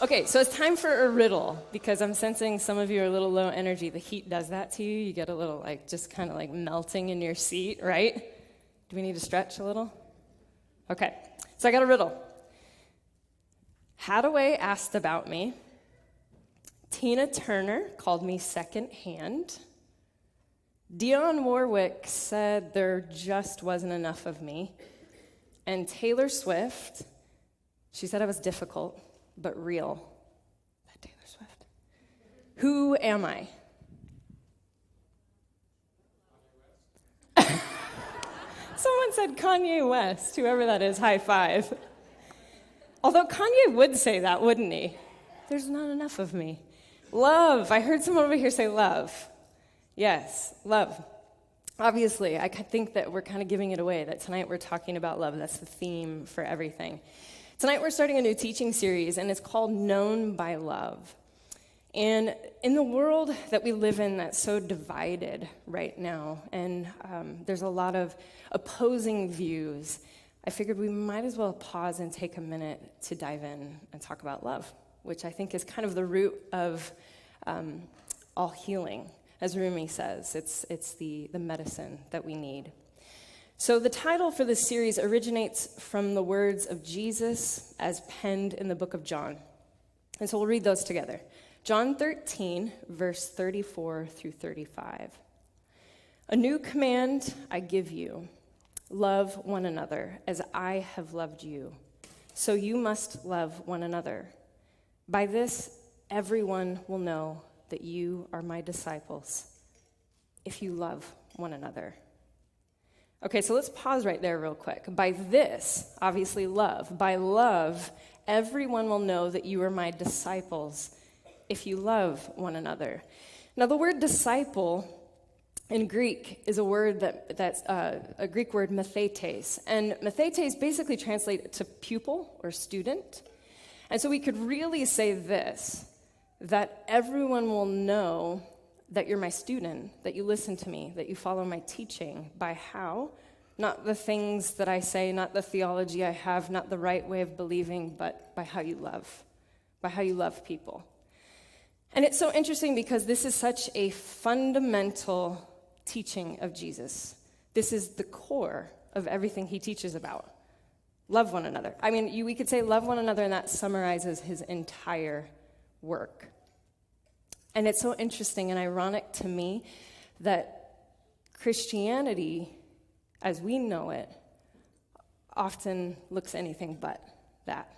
Okay, so it's time for a riddle, because I'm sensing some of you are a little low energy. The heat does that to you. You get a little, just kind of melting in your seat, right? Do we need to stretch a little? Okay, so I got a riddle. Hadaway asked about me. Tina Turner called me secondhand. Dionne Warwick said there just wasn't enough of me. And Taylor Swift, she said I was difficult, but real. That Taylor Swift. Who am I? Someone said Kanye West. Whoever that is, high five. Although Kanye would say that, wouldn't he? There's not enough of me. Love. I heard someone over here say love. Yes, love. Obviously, I think that we're kind of giving it away, that tonight we're talking about love. That's the theme for everything. Tonight we're starting a new teaching series, and it's called Known by Love. And in the world that we live in that's so divided right now, and there's a lot of opposing views, I figured we might as well pause and take a minute to dive in and talk about love, which I think is kind of the root of all healing. As Rumi says, it's the medicine that we need. So the title for this series originates from the words of Jesus as penned in the book of John. And so we'll read those together. John 13, verse 34 through 35. A new command I give you, love one another as I have loved you. So you must love one another. By this, everyone will know that you are my disciples, if you love one another. Okay, so let's pause right there real quick. By this, obviously love. By love, everyone will know that you are my disciples, if you love one another. Now, the word disciple in Greek is a word that's a Greek word, mathetes. And mathetes basically translates to pupil or student. And so we could really say this, that everyone will know that you're my student, that you listen to me, that you follow my teaching. By how? Not the things that I say, not the theology I have, not the right way of believing, but by how you love people. And it's so interesting because this is such a fundamental teaching of Jesus. This is the core of everything he teaches about. Love one another. I mean, we could say love one another, and that summarizes his entire work. And it's so interesting and ironic to me that Christianity, as we know it, often looks anything but that.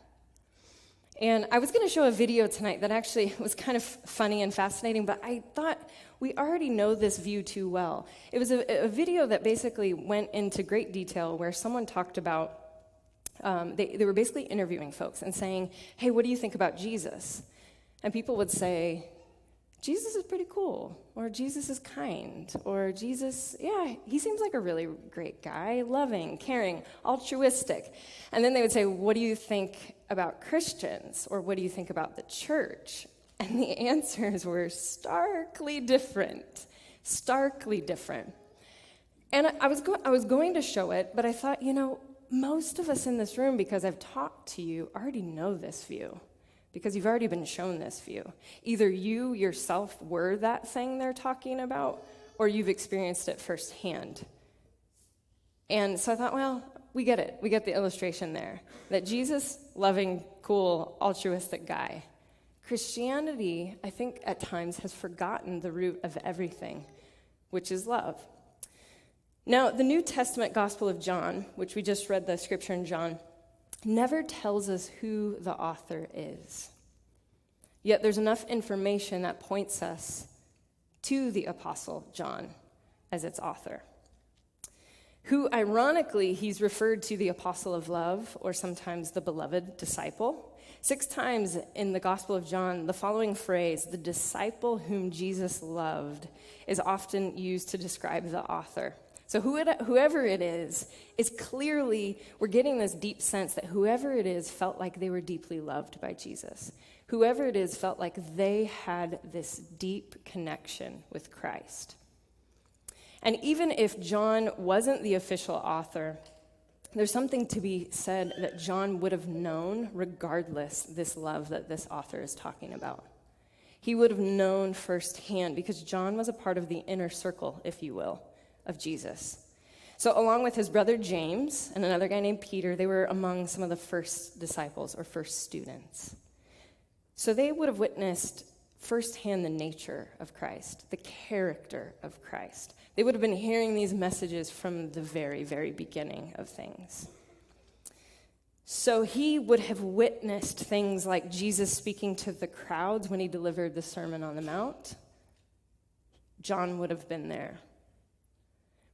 And I was going to show a video tonight that actually was kind of funny and fascinating, but I thought we already know this view too well. It was a video that basically went into great detail where someone talked about, they were basically interviewing folks and saying, hey, what do you think about Jesus? And people would say, Jesus is pretty cool, or Jesus is kind, or Jesus, yeah, he seems like a really great guy, loving, caring, altruistic. And then they would say, what do you think about Christians, or what do you think about the church? And the answers were starkly different. And I was going to show it, but I thought, most of us in this room, because I've talked to you, already know this view. Because you've already been shown this view. Either you yourself were that thing they're talking about, or you've experienced it firsthand. And so I thought, well, we get it. We get the illustration there. That Jesus, loving, cool, altruistic guy. Christianity, I think at times, has forgotten the root of everything, which is love. Now, the New Testament Gospel of John, which we just read the scripture in John, never tells us who the author is. Yet there's enough information that points us to the Apostle John as its author, who, ironically, he's referred to the Apostle of Love, or sometimes the beloved disciple. 6 times in the Gospel of John, the following phrase, the disciple whom Jesus loved, is often used to describe the author. So whoever it is clearly, we're getting this deep sense that whoever it is felt like they were deeply loved by Jesus. Whoever it is felt like they had this deep connection with Christ. And even if John wasn't the official author, there's something to be said that John would have known regardless this love that this author is talking about. He would have known firsthand because John was a part of the inner circle, if you will, of Jesus. So along with his brother James and another guy named Peter, they were among some of the first disciples or first students. So they would have witnessed firsthand the nature of Christ, the character of Christ. They would have been hearing these messages from the very, very beginning of things. So he would have witnessed things like Jesus speaking to the crowds when he delivered the Sermon on the Mount. John would have been there.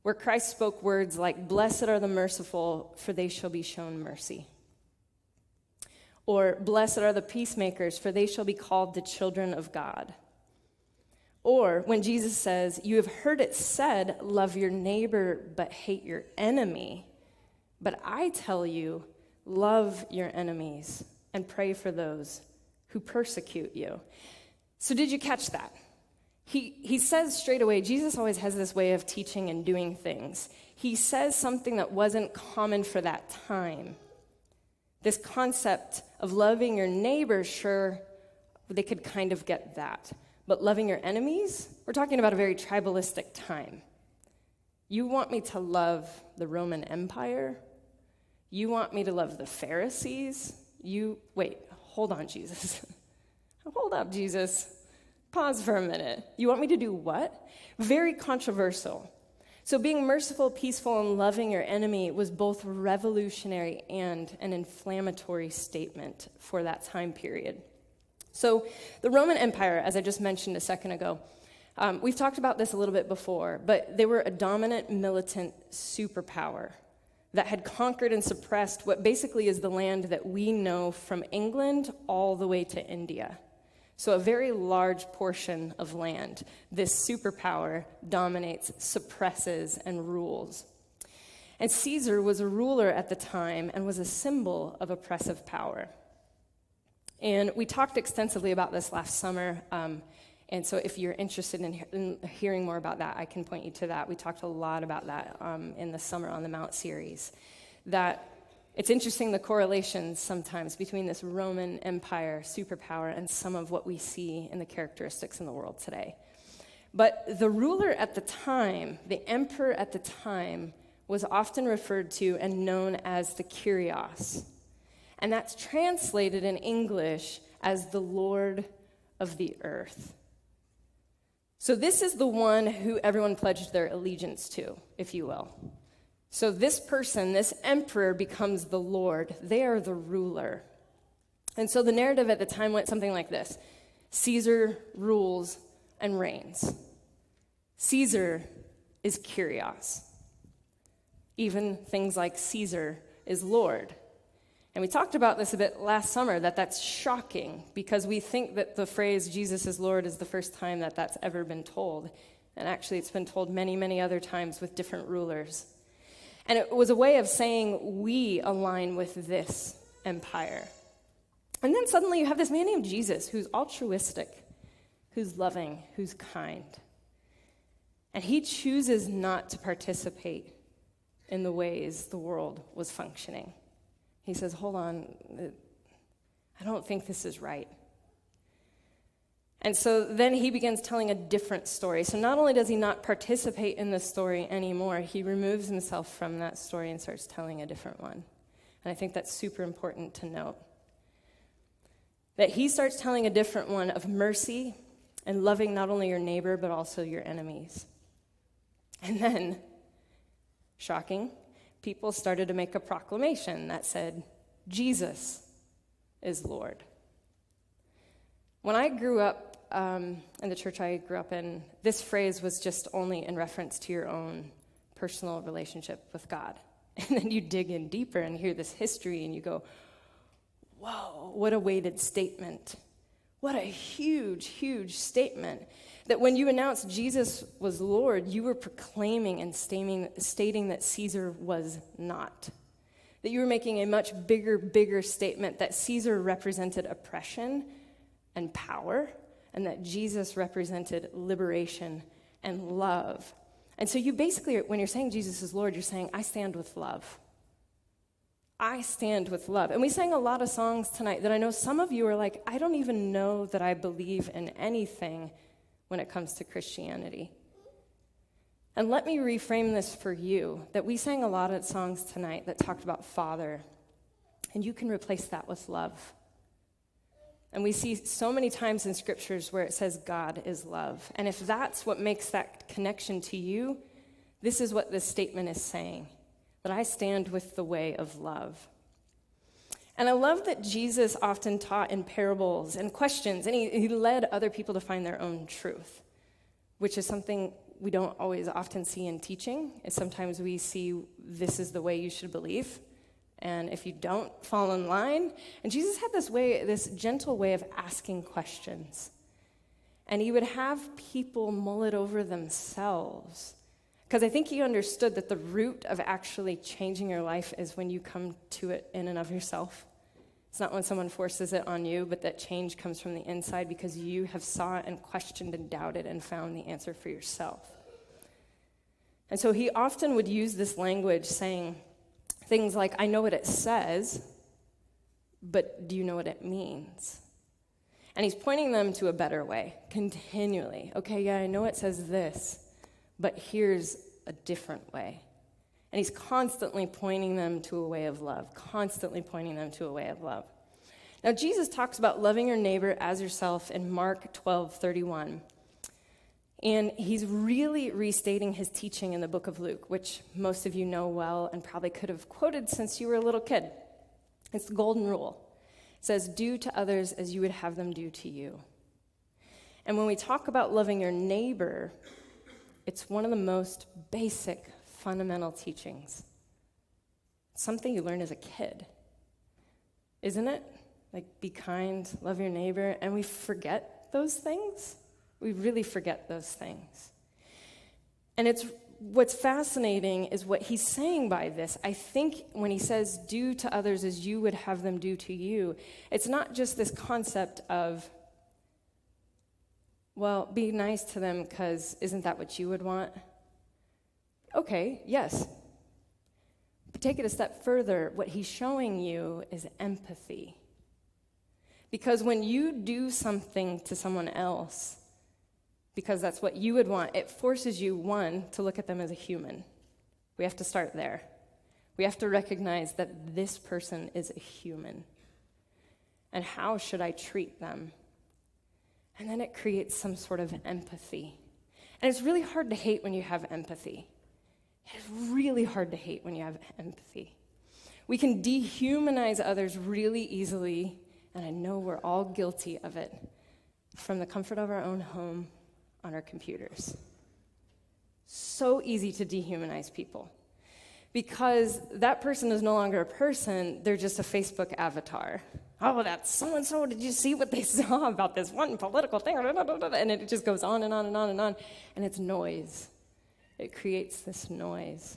Where Christ spoke words like, "Blessed are the merciful, for they shall be shown mercy." Or, "Blessed are the peacemakers, for they shall be called the children of God." Or, when Jesus says, "You have heard it said, love your neighbor, but hate your enemy. But I tell you, love your enemies and pray for those who persecute you." So did you catch that? He says straight away, Jesus always has this way of teaching and doing things. He says something that wasn't common for that time. This concept of loving your neighbor, sure, they could kind of get that. But loving your enemies, we're talking about a very tribalistic time. You want me to love the Roman Empire? You want me to love the Pharisees? Wait, hold on, Jesus. Hold up, Jesus. Pause for a minute. You want me to do what? Very controversial. So being merciful, peaceful, and loving your enemy was both revolutionary and an inflammatory statement for that time period. So the Roman Empire, as I just mentioned a second ago, we've talked about this a little bit before, but they were a dominant militant superpower that had conquered and suppressed what basically is the land that we know from England all the way to India. So a very large portion of land, this superpower dominates, suppresses, and rules. And Caesar was a ruler at the time and was a symbol of oppressive power. And we talked extensively about this last summer, and so if you're interested in hearing more about that, I can point you to that. We talked a lot about that in the Summer on the Mount series. That it's interesting the correlations sometimes between this Roman Empire superpower and some of what we see in the characteristics in the world today. But the ruler at the time, the emperor at the time, was often referred to and known as the Kyrios. And that's translated in English as the Lord of the earth. So this is the one who everyone pledged their allegiance to, if you will. So this person, this emperor, becomes the Lord. They are the ruler. And so the narrative at the time went something like this. Caesar rules and reigns. Caesar is Kyrios. Even things like Caesar is Lord. And we talked about this a bit last summer, that's shocking because we think that the phrase Jesus is Lord is the first time that that's ever been told. And actually it's been told many, many other times with different rulers. And it was a way of saying we align with this empire. And then suddenly you have this man named Jesus who's altruistic, who's loving, who's kind. And he chooses not to participate in the ways the world was functioning. He says, hold on, I don't think this is right. And so then he begins telling a different story. So not only does he not participate in the story anymore, he removes himself from that story and starts telling a different one. And I think that's super important to note. That he starts telling a different one of mercy and loving not only your neighbor, but also your enemies. And then, shocking, people started to make a proclamation that said, Jesus is Lord. When I grew up in the church I grew up in, this phrase was just only in reference to your own personal relationship with God. And then you dig in deeper and hear this history and you go, whoa, what a weighted statement. What a huge, huge statement. That when you announced Jesus was Lord, you were proclaiming and stating that Caesar was not. That you were making a much bigger statement that Caesar represented oppression and power, and that Jesus represented liberation and love. And so you basically, when you're saying Jesus is Lord, you're saying, I stand with love. I stand with love. And we sang a lot of songs tonight that I know some of you are like, I don't even know that I believe in anything when it comes to Christianity. And let me reframe this for you, that we sang a lot of songs tonight that talked about Father, and you can replace that with love. And we see so many times in scriptures where it says God is love. And if that's what makes that connection to you, this is what this statement is saying, that I stand with the way of love. And I love that Jesus often taught in parables and questions, and he led other people to find their own truth, which is something we don't always often see in teaching. Sometimes we see this is the way you should believe, and if you don't, fall in line. And Jesus had this gentle way of asking questions. And he would have people mull it over themselves. Because I think he understood that the root of actually changing your life is when you come to it in and of yourself. It's not when someone forces it on you, but that change comes from the inside because you have saw it and questioned and doubted and found the answer for yourself. And so he often would use this language saying things like, I know what it says, but do you know what it means? And he's pointing them to a better way, continually. Okay, yeah, I know it says this, but here's a different way. And he's constantly pointing them to a way of love, constantly pointing them to a way of love. Now, Jesus talks about loving your neighbor as yourself in Mark 12:31. And he's really restating his teaching in the book of Luke, which most of you know well and probably could have quoted since you were a little kid. It's the golden rule. It says, do to others as you would have them do to you. And when we talk about loving your neighbor, it's one of the most basic, fundamental teachings. It's something you learn as a kid, isn't it? Like, be kind, love your neighbor, and we forget those things. We really forget those things. And what's fascinating is what he's saying by this. I think when he says, do to others as you would have them do to you, it's not just this concept of, well, be nice to them because isn't that what you would want? Okay, yes. But take it a step further. What he's showing you is empathy. Because when you do something to someone else, because that's what you would want, it forces you, one, to look at them as a human. We have to start there. We have to recognize that this person is a human. And how should I treat them? And then it creates some sort of empathy. And it's really hard to hate when you have empathy. It's really hard to hate when you have empathy. We can dehumanize others really easily, and I know we're all guilty of it, from the comfort of our own home on our computers. So easy to dehumanize people because that person is no longer a person, they're just a Facebook avatar. Oh, that's so-and-so, did you see what they saw about this one political thing? And it just goes on and on and on and on, and it's noise. It creates this noise.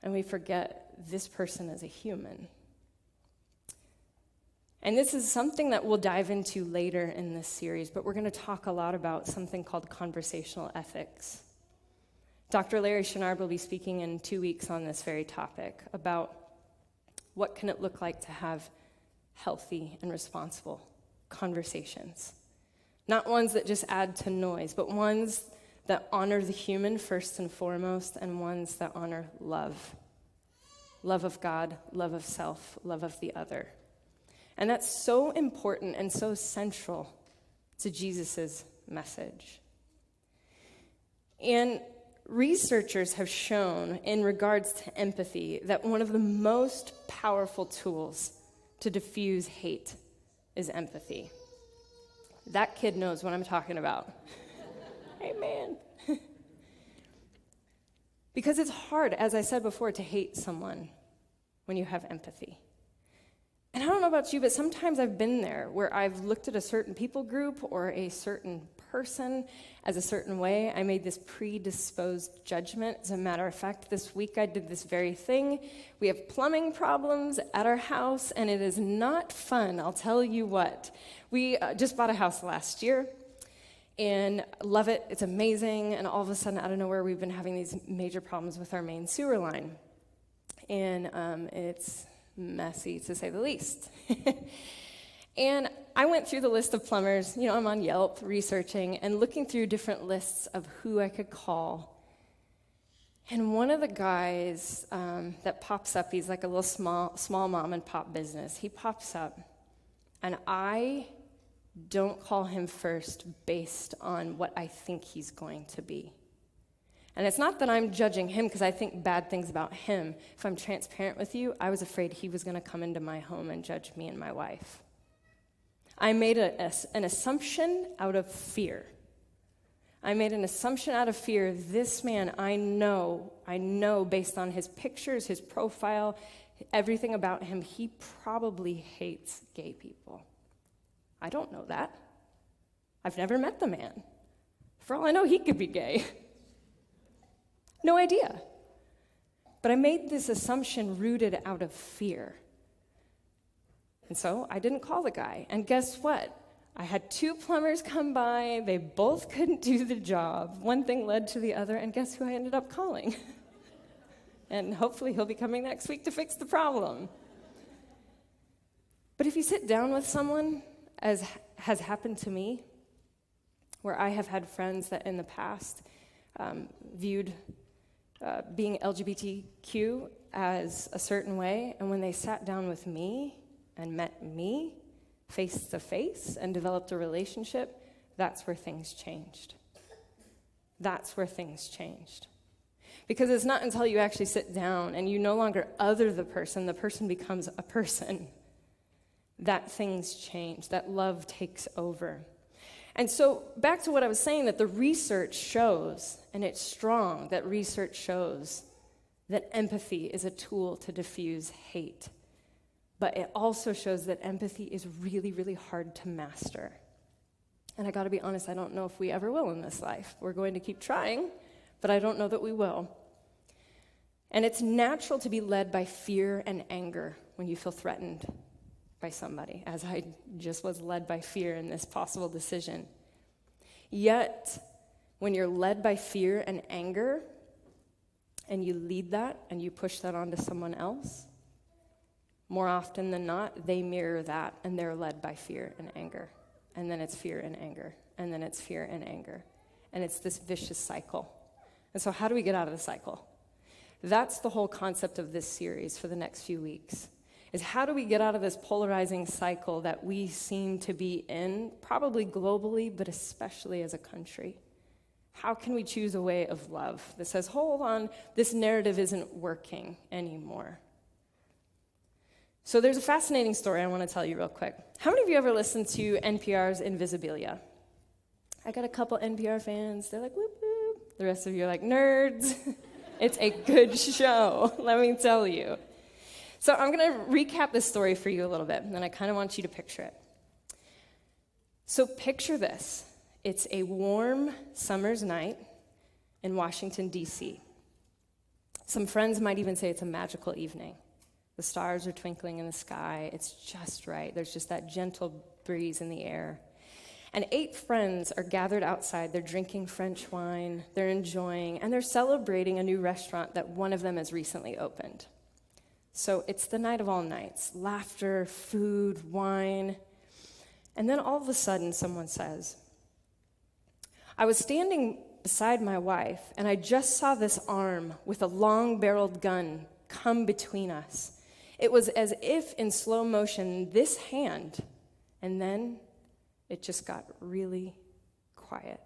And we forget this person is a human. And this is something that we'll dive into later in this series, but we're going to talk a lot about something called conversational ethics. Dr. Larry Chenard will be speaking in 2 weeks on this very topic about what can it look like to have healthy and responsible conversations. Not ones that just add to noise, but ones that honor the human first and foremost, and ones that honor love. Love of God, love of self, love of the other. And that's so important and so central to Jesus' message. And researchers have shown, in regards to empathy, that one of the most powerful tools to diffuse hate is empathy. That kid knows what I'm talking about. Amen. Because it's hard, as I said before, to hate someone when you have empathy. And I don't know about you, but sometimes I've been there where I've looked at a certain people group or a certain person as a certain way. I made this predisposed judgment. As a matter of fact, this week I did this very thing. We have plumbing problems at our house, and it is not fun, I'll tell you what. We just bought a house last year, and love it. It's amazing. And all of a sudden, out of nowhere, we've been having these major problems with our main sewer line. and it's messy to say the least. And I went through the list of plumbers. I'm on Yelp researching and looking through different lists of who I could call. And one of the guys that pops up, he's like a little small mom and pop business. He pops up, and I don't call him first based on what I think he's going to be. And it's not that I'm judging him because I think bad things about him. If I'm transparent with you, I was afraid he was going to come into my home and judge me and my wife. I made an assumption out of fear. This man, I know based on his pictures, his profile, everything about him, he probably hates gay people. I don't know that. I've never met the man. For all I know, he could be gay. No idea. But I made this assumption rooted out of fear. And so I didn't call the guy. And guess what? I had 2 plumbers come by. They both couldn't do the job. One thing led to the other, and guess who I ended up calling? And hopefully he'll be coming next week to fix the problem. But if you sit down with someone, as has happened to me, where I have had friends that in the past viewed being LGBTQ as a certain way, and when they sat down with me and met me face to face and developed a relationship, that's where things changed. Because it's not until you actually sit down and you no longer other the person becomes a person, that things change, that love takes over. And so back to what I was saying, that the research shows, and it's strong, that research shows that empathy is a tool to diffuse hate. But it also shows that empathy is really, really hard to master. And I gotta be honest, I don't know if we ever will in this life. We're going to keep trying, but I don't know that we will. And it's natural to be led by fear and anger when you feel threatened by somebody, as I just was led by fear in this possible decision. Yet, when you're led by fear and anger, and you lead that and you push that onto someone else, more often than not, they mirror that and they're led by fear and anger. And then it's fear and anger. And then it's fear and anger. And it's this vicious cycle. And so how do we get out of the cycle? That's the whole concept of this series for the next few weeks, is how do we get out of this polarizing cycle that we seem to be in, probably globally, but especially as a country? How can we choose a way of love that says, hold on, this narrative isn't working anymore? So there's a fascinating story I want to tell you real quick. How many of you ever listened to NPR's Invisibilia? I got a couple NPR fans. They're like, whoop, whoop. The rest of you are like, nerds. It's a good show, let me tell you. So I'm going to recap this story for you a little bit, and then I kind of want you to picture it. So picture this. It's a warm summer's night in Washington, D.C. Some friends might even say it's a magical evening. The stars are twinkling in the sky. It's just right. There's just that gentle breeze in the air. And 8 friends are gathered outside. They're drinking French wine. They're enjoying, and they're celebrating a new restaurant that one of them has recently opened. So it's the night of all nights. Laughter, food, wine. And then all of a sudden, someone says, I was standing beside my wife, and I just saw this arm with a long-barreled gun come between us. It was as if in slow motion, this hand, and then it just got really quiet.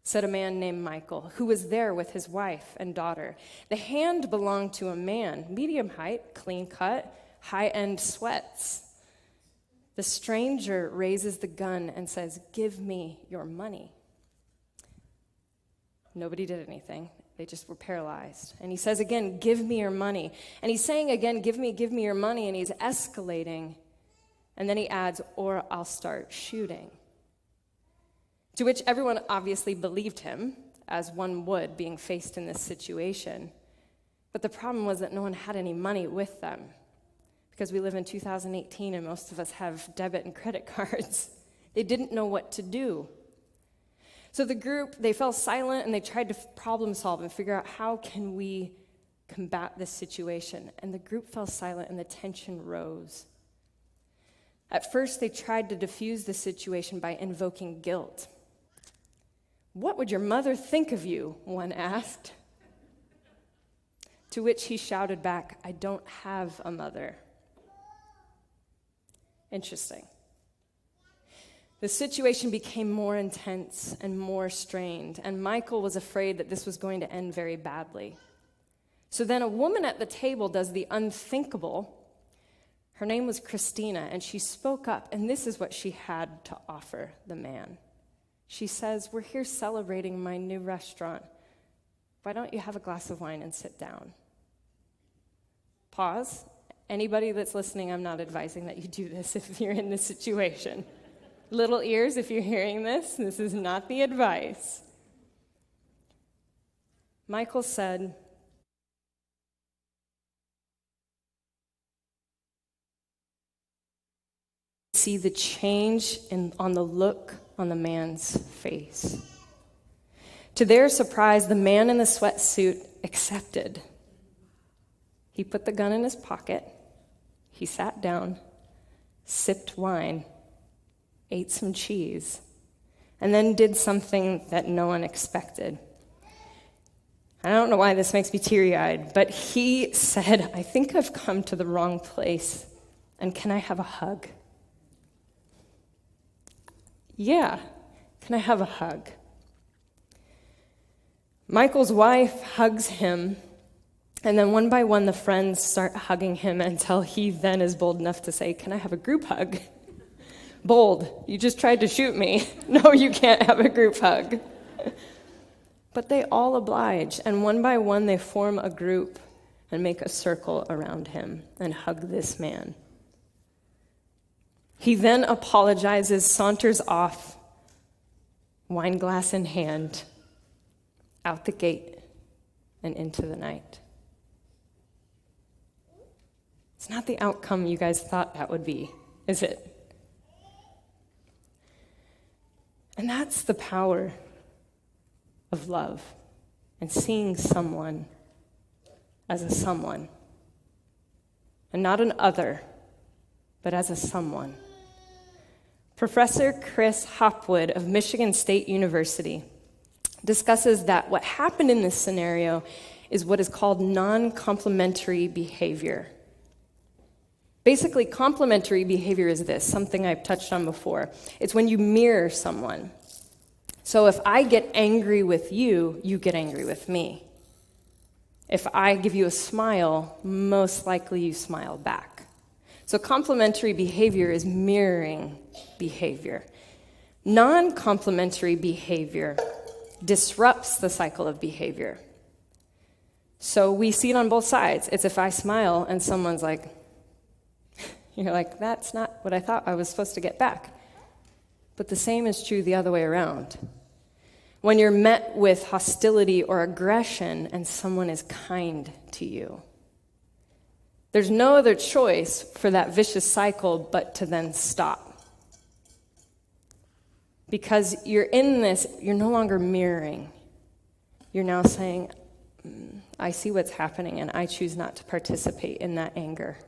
Said a man named Michael, who was there with his wife and daughter. The hand belonged to a man, medium height, clean cut, high-end sweats. The stranger raises the gun and says, give me your money. Nobody did anything. They just were paralyzed. And he says again, give me your money. And he's saying again, give me your money, and he's escalating. And then he adds, or I'll start shooting. To which everyone obviously believed him, as one would, being faced in this situation. But the problem was that no one had any money with them, because we live in 2018 and most of us have debit and credit cards. They didn't know what to do. So the group, they fell silent and they tried to problem solve and figure out how can we combat this situation, and the group fell silent and the tension rose. At first, they tried to diffuse the situation by invoking guilt. "What would your mother think of you?" one asked. To which he shouted back, "I don't have a mother." Interesting. The situation became more intense and more strained, and Michael was afraid that this was going to end very badly. So then a woman at the table does the unthinkable. Her name was Christina, and she spoke up, and this is what she had to offer the man. She says, "We're here celebrating my new restaurant. Why don't you have a glass of wine and sit down?" Pause. Anybody that's listening, I'm not advising that you do this if you're in this situation. Little ears, if you're hearing this is not the advice. Michael said, "See the change on the look on the man's face." To their surprise, the man in the sweatsuit accepted. He put the gun in his pocket, he sat down, sipped wine, ate some cheese, and then did something that no one expected. I don't know why this makes me teary-eyed, but he said, "I think I've come to the wrong place, and can I have a hug?" "Yeah, can I have a hug?" Michael's wife hugs him, and then one by one the friends start hugging him until he then is bold enough to say, "Can I have a group hug?" Bold, you just tried to shoot me. No, you can't have a group hug. But they all oblige, and one by one they form a group and make a circle around him and hug this man. He then apologizes, saunters off, wine glass in hand, out the gate and into the night. It's not the outcome you guys thought that would be, is it? And that's the power of love and seeing someone as a someone. And not an other, but as a someone. Professor Chris Hopwood of Michigan State University discusses that what happened in this scenario is what is called non-complementary behavior. Basically, complementary behavior is this, something I've touched on before. It's when you mirror someone. So if I get angry with you, you get angry with me. If I give you a smile, most likely you smile back. So complementary behavior is mirroring behavior. Non-complementary behavior disrupts the cycle of behavior. So we see it on both sides. It's if I smile and someone's like, you're like, "That's not what I thought I was supposed to get back." But the same is true the other way around. When you're met with hostility or aggression and someone is kind to you, there's no other choice for that vicious cycle but to then stop. Because you're in this, you're no longer mirroring. You're now saying, "I see what's happening and I choose not to participate in that anger."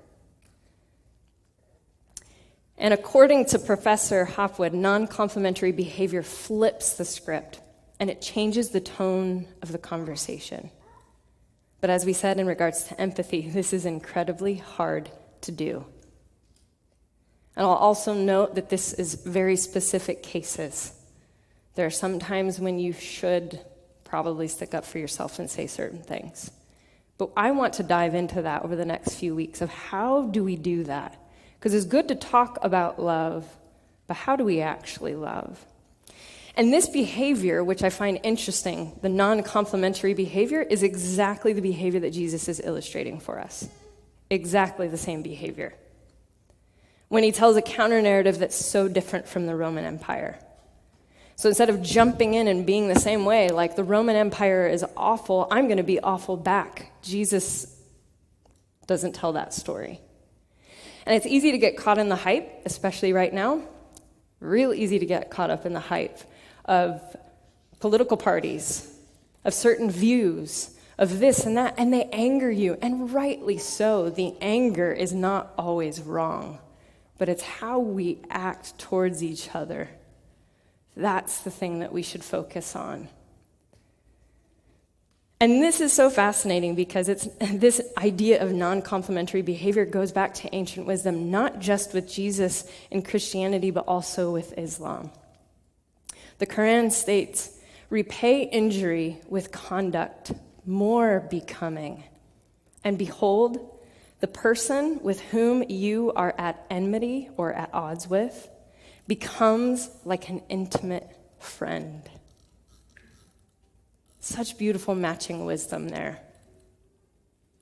And according to Professor Hopwood, non-complementary behavior flips the script, and it changes the tone of the conversation. But as we said in regards to empathy, this is incredibly hard to do. And I'll also note that this is very specific cases. There are some times when you should probably stick up for yourself and say certain things. But I want to dive into that over the next few weeks of how do we do that? Because it's good to talk about love, but how do we actually love? And this behavior, which I find interesting, the non-complementary behavior, is exactly the behavior that Jesus is illustrating for us. Exactly the same behavior. When he tells a counter-narrative that's so different from the Roman Empire. So instead of jumping in and being the same way, like the Roman Empire is awful, I'm going to be awful back. Jesus doesn't tell that story. And it's easy to get caught in the hype, especially right now. Real easy to get caught up in the hype of political parties, of certain views, of this and that, and they anger you, and rightly so. The anger is not always wrong, but it's how we act towards each other. That's the thing that we should focus on. And this is so fascinating because this idea of non-complementary behavior goes back to ancient wisdom, not just with Jesus in Christianity, but also with Islam. The Quran states, repay injury with conduct more becoming. And behold, the person with whom you are at enmity or at odds with becomes like an intimate friend. Such beautiful matching wisdom there.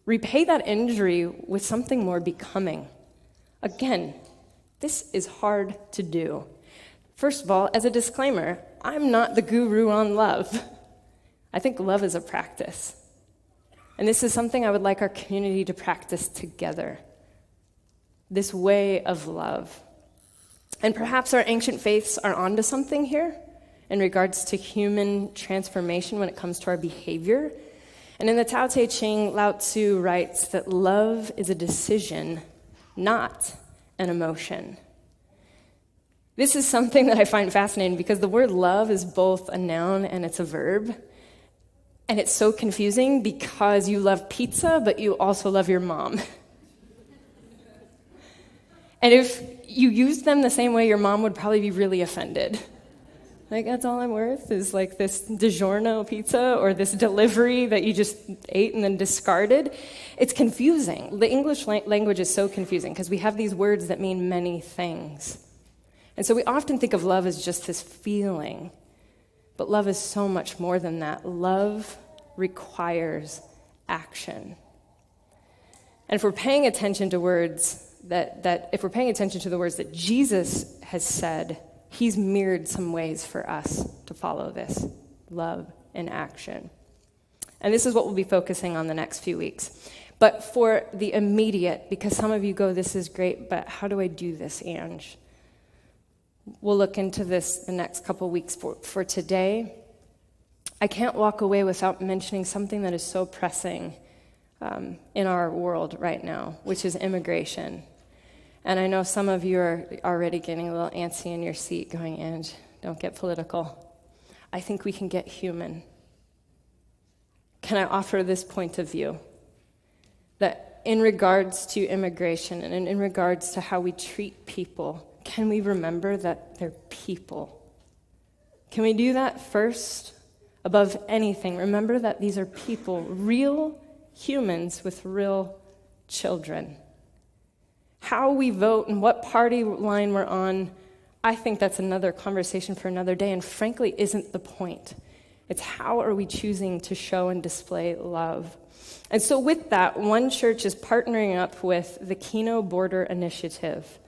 Repay that injury with something more becoming. Again, this is hard to do. First of all, as a disclaimer, I'm not the guru on love. I think love is a practice. And this is something I would like our community to practice together. This way of love. And perhaps our ancient faiths are onto something here in regards to human transformation when it comes to our behavior. And in the Tao Te Ching, Lao Tzu writes that love is a decision, not an emotion. This is something that I find fascinating because the word love is both a noun and it's a verb. And it's so confusing because you love pizza, but you also love your mom. And if you use them the same way, your mom would probably be really offended. Like, that's all I'm worth is like this DiGiorno pizza or this delivery that you just ate and then discarded. It's confusing. The English language is so confusing because we have these words that mean many things. And so we often think of love as just this feeling. But love is so much more than that. Love requires action. And if we're paying attention to words if we're paying attention to the words that Jesus has said, he's mirrored some ways for us to follow this love in action. And this is what we'll be focusing on the next few weeks. But for the immediate, because some of you go, this is great, but how do I do this, Ange? We'll look into this the next couple weeks. For today, I can't walk away without mentioning something that is so pressing in our world right now, which is immigration. And I know some of you are already getting a little antsy in your seat going, Ange, don't get political. I think we can get human. Can I offer this point of view? That in regards to immigration and in regards to how we treat people, can we remember that they're people? Can we do that first above anything? Remember that these are people, real humans with real children. How we vote and what party line we're on, I think that's another conversation for another day, and frankly isn't the point. It's how are we choosing to show and display love. And so with that, one church is partnering up with the Kino Border Initiative.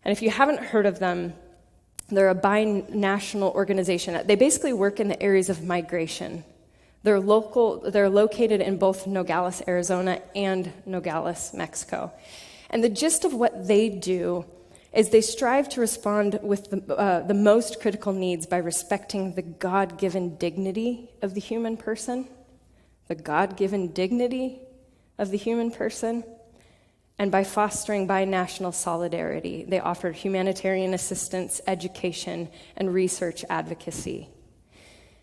And if you haven't heard of them, they're a bi-national organization. They basically work in the areas of migration. They're located in both Nogales, Arizona and Nogales, Mexico. And the gist of what they do is they strive to respond with the most critical needs by respecting the God-given dignity of the human person, the God-given dignity of the human person, and by fostering bi-national solidarity. They offer humanitarian assistance, education, and research advocacy.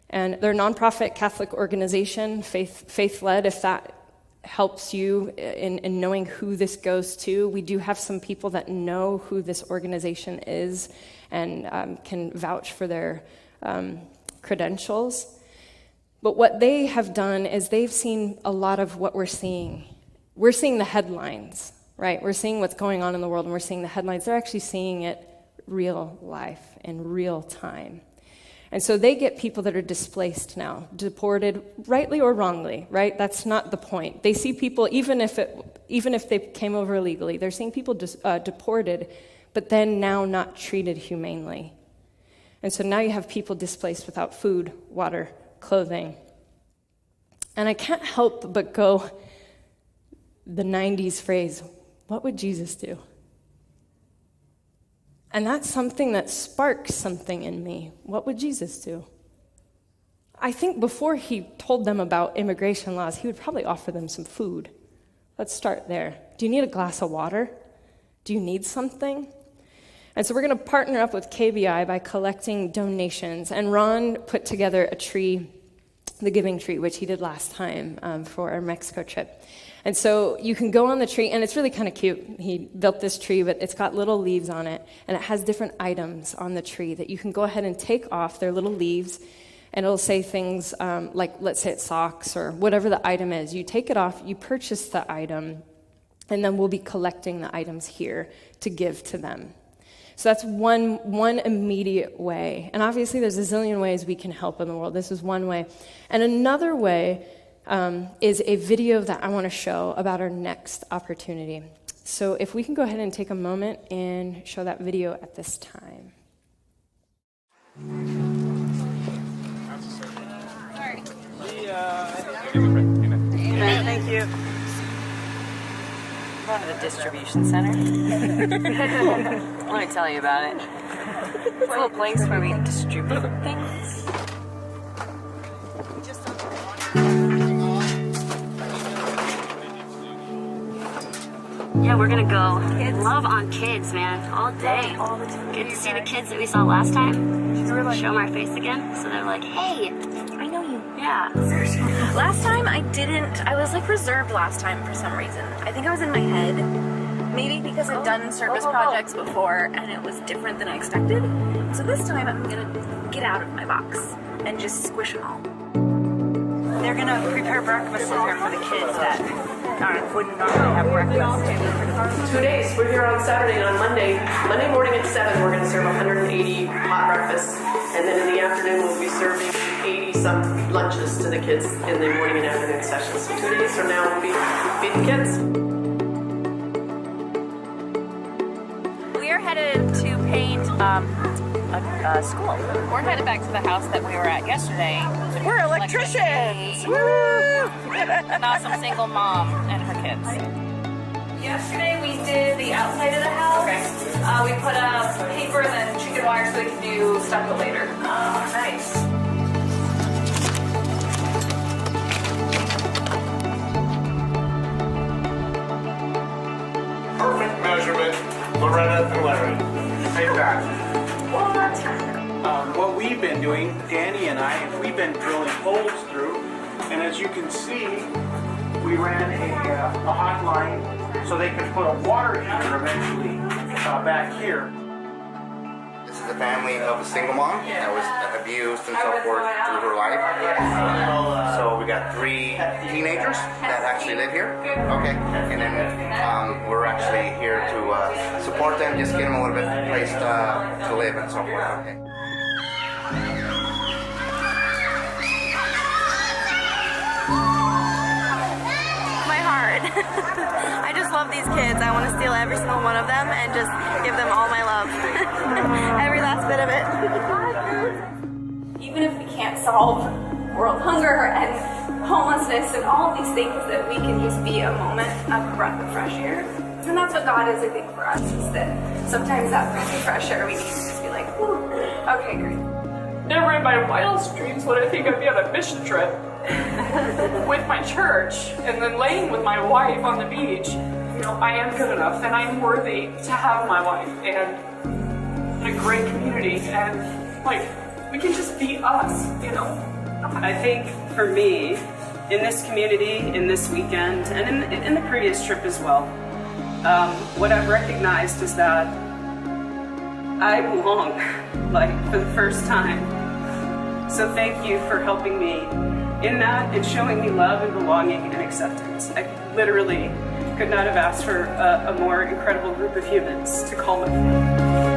And they're a nonprofit Catholic organization, faith-led, if that helps you in knowing who this goes to. We do have some people that know who this organization is and can vouch for their credentials. But what they have done is they've seen a lot of what we're seeing. We're seeing the headlines, right? We're seeing what's going on in the world, and we're seeing the headlines. They're actually seeing it real life in real time. And so they get people that are displaced now, deported, rightly or wrongly, right? That's not the point. They see people, even if they came over illegally, they're seeing people deported, but then now not treated humanely. And so now you have people displaced without food, water, clothing. And I can't help but go, the 90s phrase, what would Jesus do? And that's something that sparks something in me. What would Jesus do? I think before he told them about immigration laws, he would probably offer them some food. Let's start there. Do you need a glass of water? Do you need something? And so we're going to partner up with KBI by collecting donations. And Ron put together a tree, the giving tree, which he did last time for our Mexico trip. And so you can go on the tree, and it's really kind of cute. He built this tree, but it's got little leaves on it, and it has different items on the tree that you can go ahead and take off their little leaves, and it'll say things like, let's say it's socks or whatever the item is. You take it off, you purchase the item, and then we'll be collecting the items here to give to them. So that's one immediate way. And obviously there's a zillion ways we can help in the world. This is one way. And another way is a video that I want to show about our next opportunity. So if we can go ahead and take a moment and show that video at this time. Amen. Thank you. The distribution center. Let me tell you about it. It's a little place where we distribute things. Yeah, we're gonna go love on kids, man, all day. Get to see the kids that we saw last time. Show them our face again, so they're like, hey, I know you. Yeah. Last time I was like reserved last time for some reason. I think I was in my head. Maybe because I've done service projects before and it was different than I expected. So this time I'm gonna get out of my box and just squish them all. They're gonna prepare breakfast in here for the kids that wouldn't normally have breakfast. 2 days. We're here on Saturday and on Monday. Monday morning at 7, we're going to serve 180 hot breakfasts. And then in the afternoon, we'll be serving 80-some lunches to the kids in the morning and afternoon sessions. So 2 days from now, we'll be feeding kids. We are headed to paint a school. We're headed back to the house that we were at yesterday. We're electricians! Woo! An awesome single mom and her kids. Yesterday we did the outside of the house. Okay. We put up paper and then chicken wire so we can do stucco later. Oh, nice. Perfect measurement, Loretta and Larry. Take that. What we've been doing, Danny and I, we've been drilling holes through, and as you can see, we ran a hot line so they could put a water heater eventually back here. This is a family of a single mom that was abused and so forth through her life. So we got 3 teenagers that actually live here. Okay, and then we're actually here to support them, just get them a little bit place to live and so forth. Okay. My heart. I just love these kids. I want to steal every single one of them and just give them all my love. Every last bit of it. Even if we can't solve world hunger and homelessness and all of these things, that we can just be a moment of a breath of fresh air. And that's what God is, I think, for us, is that sometimes that breath of fresh air, we need to just be like, whew, okay, great. Never in my wildest dreams would I think I'd be on a mission trip with my church and then laying with my wife on the beach. You know, I am good enough and I'm worthy to have my wife and a great community, and like, we can just be us, you know. I think for me, in this community, in this weekend, and in the previous trip as well, what I've recognized is that I belong, like, for the first time. So thank you for helping me in that and showing me love and belonging and acceptance. I literally could not have asked for a more incredible group of humans to call my friend.